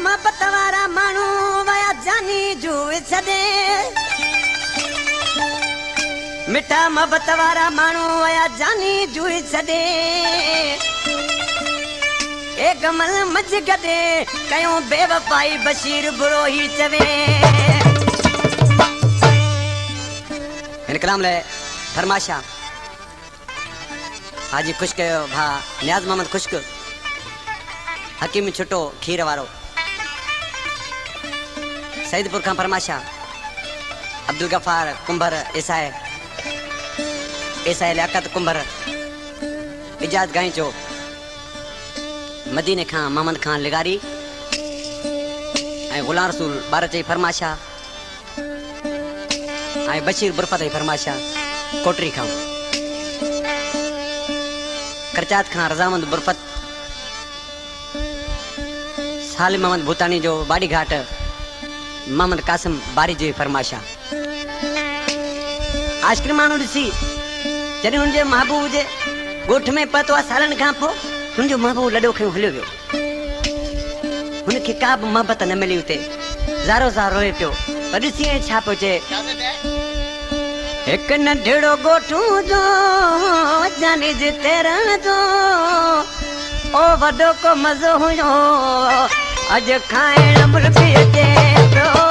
मोहब्बत वारा मानू वया जानी जुए छदे मिठा मोहब्बत वारा मानू वया जानी जुए छदे ए गमल मज गदे कयूं बेवफाई बशीर बुरो ही चवे इन कलाम ले फरमाशा हाजी खुश्क भा नियाज मोहम्मद खुश्क हकीम छुटो खीर वारो सईदपुर का फरमाशा अब्दुल गफार कुंभर ईसाए लियाकत कुंभर इजाज गाई जो मदीने खां मोहम्मद खान लिगारी गुलाम रसूल बार चई फरमाशा बशीर बुरफत फरमाशा कोटरी खां करचात खां रजामंद बुरफत सालिम मोहम्मद भूतानी जो बाड़ी घाट मोहम्मद कासिम बारी जी फरमाशा आशिक मानू ॾिसी जॾहिं हुनजे महबूब जे ॻोठ में पतो आहे सालनि खां पोइ हुनजो महबूब लॾो खयो हलियो वियो हुनखे का बि मोहबत न मिली हुते ज़ारो ज़ार रोए पियो पर ॾिसी छा पियो चए हिकु नंढड़ो ॻोठू जो जानी जिते रहंदो ओ वॾो को मज़ो हुयो अॼु खाइण मुल्क अचे पियो